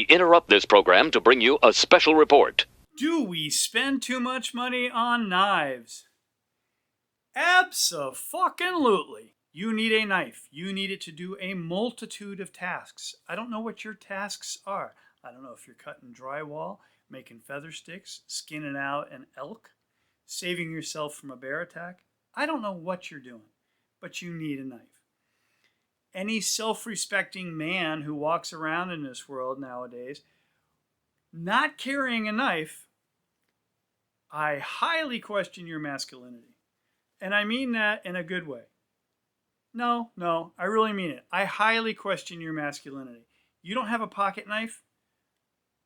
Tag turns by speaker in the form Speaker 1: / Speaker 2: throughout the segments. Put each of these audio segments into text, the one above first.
Speaker 1: interrupt this program to bring you a special report.
Speaker 2: Do we spend too much money on knives? Abso-fucking-lutely. You need a knife. You need it to do a multitude of tasks. I don't know what your tasks are. I don't know if you're cutting drywall, making feather sticks, skinning out an elk, saving yourself from a bear attack. I don't know what you're doing, but you need a knife. Any self-respecting man who walks around in this world nowadays not carrying a knife, I highly question your masculinity. And I mean that in a good way. No, I really mean it. I highly question your masculinity. You don't have a pocket knife?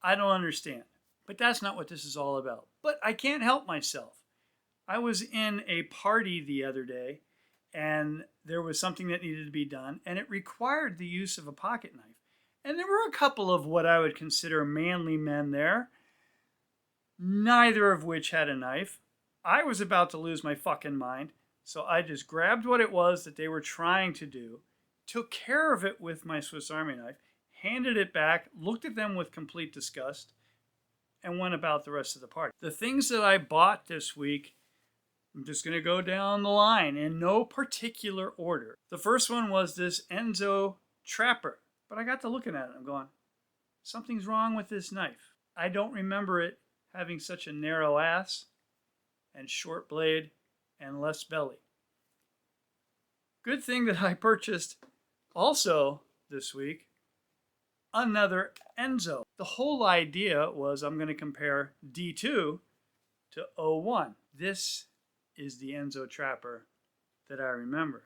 Speaker 2: I don't understand. But that's not what this is all about. But I can't help myself. I was in a party the other day, and there was something that needed to be done, and it required the use of a pocket knife. And there were a couple of what I would consider manly men there, neither of which had a knife. I was about to lose my fucking mind, so I just grabbed what it was that they were trying to do, took care of it with my Swiss Army knife, handed it back, looked at them with complete disgust, and went about the rest of the party. The things that I bought this week, I'm just going to go down the line in no particular order. The first one was this Enzo Trapper. But I got to looking at it and I'm going, something's wrong with this knife. I don't remember it having such a narrow ass and short blade and less belly. Good thing that I purchased also this week another Enzo. The whole idea was I'm going to compare D2 to O1. This is the Enzo Trapper that I remember.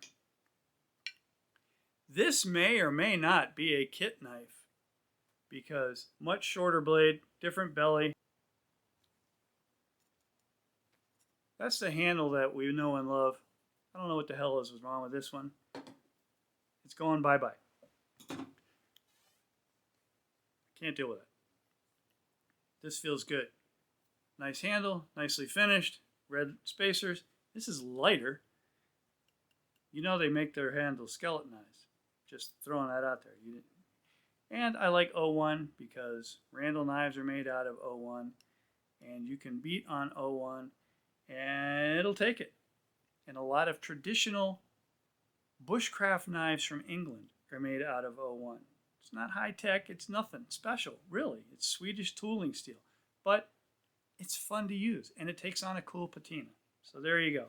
Speaker 2: This may or may not be a kit knife because much shorter blade, different belly. That's the handle that we know and love. I don't know what the hell is wrong with this one. It's going bye-bye. Can't deal with it. This feels good. Nice handle, nicely finished. Red spacers. This is lighter. You know they make their handles skeletonized. Just throwing that out there. And I like O1 because Randall knives are made out of O1. And you can beat on O1 and it'll take it. And a lot of traditional bushcraft knives from England are made out of O1. It's not high tech. It's nothing special, really. It's Swedish tooling steel. But it's fun to use, and it takes on a cool patina. So there you go.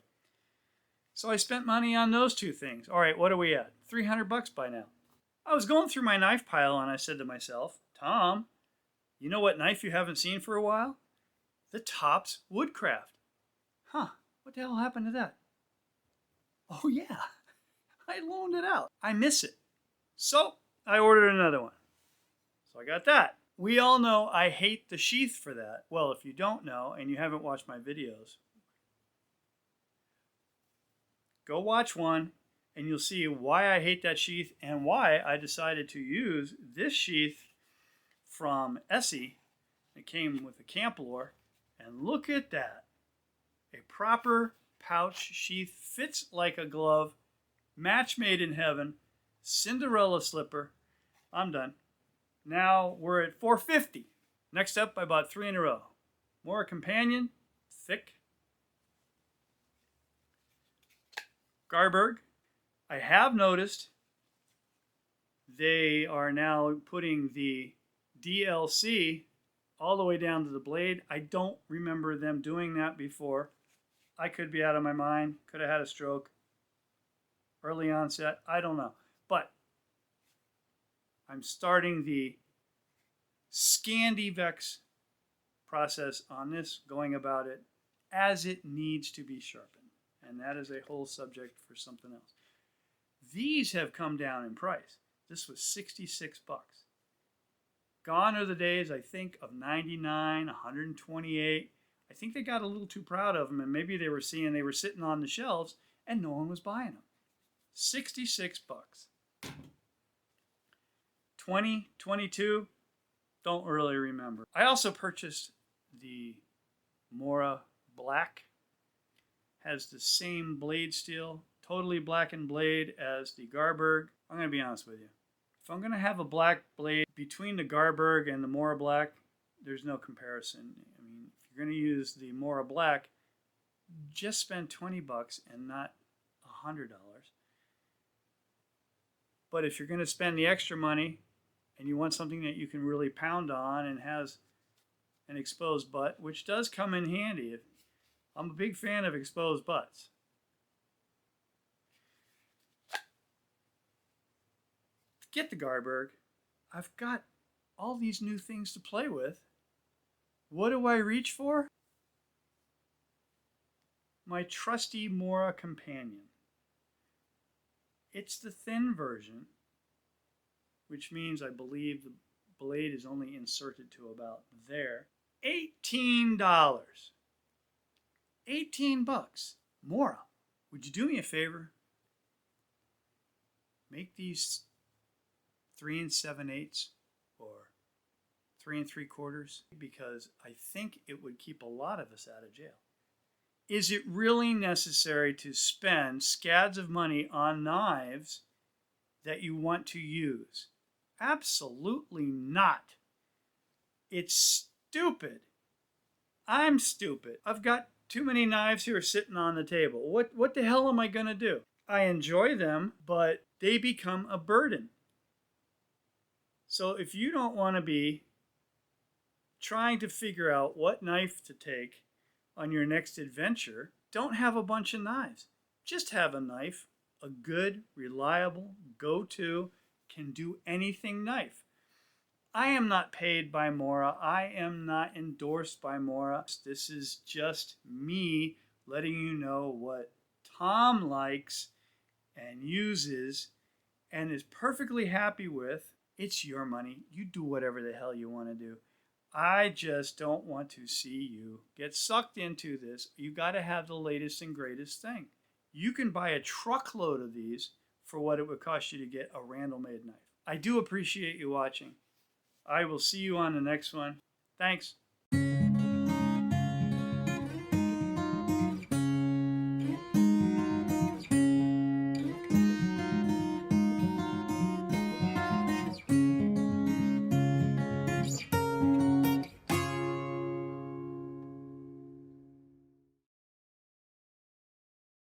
Speaker 2: So I spent money on those two things. All right, what are we at? $300 by now. I was going through my knife pile, and I said to myself, Tom, you know what knife you haven't seen for a while? The TOPS Woodcraft. Huh, what the hell happened to that? Oh yeah, I loaned it out. I miss it. So I ordered another one. So I got that. We all know I hate the sheath for that. Well, if you don't know and you haven't watched my videos, go watch one and you'll see why I hate that sheath and why I decided to use this sheath from Essie. It came with a camp lure. And look at that. A proper pouch sheath, fits like a glove, match made in heaven, Cinderella slipper. I'm done. Now we're at $450. Next up, I bought 3 in a row. Mora Companion, thick. Garberg. I have noticed they are now putting the DLC all the way down to the blade. I don't remember them doing that before. I could be out of my mind. Could have had a stroke. Early onset. I don't know. But I'm starting the Scandivex process on this, going about it as it needs to be sharpened. And that is a whole subject for something else. These have come down in price. This was $66. Gone are the days, I think, of $99, $128. I think they got a little too proud of them, and maybe they were seeing they were sitting on the shelves and no one was buying them. $66. 20, 22, don't really remember. I also purchased the Mora Black. Has the same blade steel, totally blackened blade as the Garberg. I'm going to be honest with you. If I'm going to have a black blade between the Garberg and the Mora Black, there's no comparison. I mean, if you're going to use the Mora Black, just spend 20 bucks and not $100. But if you're going to spend the extra money and you want something that you can really pound on and has an exposed butt, which does come in handy. I'm a big fan of exposed butts. Get the Garberg. I've got all these new things to play with. What do I reach for? My trusty Mora Companion. It's the thin version, which means I believe the blade is only inserted to about there. $18. 18 bucks. Mora, would you do me a favor? Make these 3 7/8 or 3 3/4, because I think it would keep a lot of us out of jail. Is it really necessary to spend scads of money on knives that you want to use? Absolutely not. It's stupid. I'm stupid. I've got too many knives here sitting on the table. What the hell am I going to do? I enjoy them, but they become a burden. So if you don't want to be trying to figure out what knife to take on your next adventure, don't have a bunch of knives. Just have a knife, a good, reliable, go-to, can do anything knife. I am not paid by Mora. I am not endorsed by Mora. This is just me letting you know what Tom likes and uses and is perfectly happy with. It's your money. You do whatever the hell you want to do. I just don't want to see you get sucked into this. You got to have the latest and greatest thing. You can buy a truckload of these for what it would cost you to get a Randall-made knife. I do appreciate you watching. I will see you on the next one. Thanks.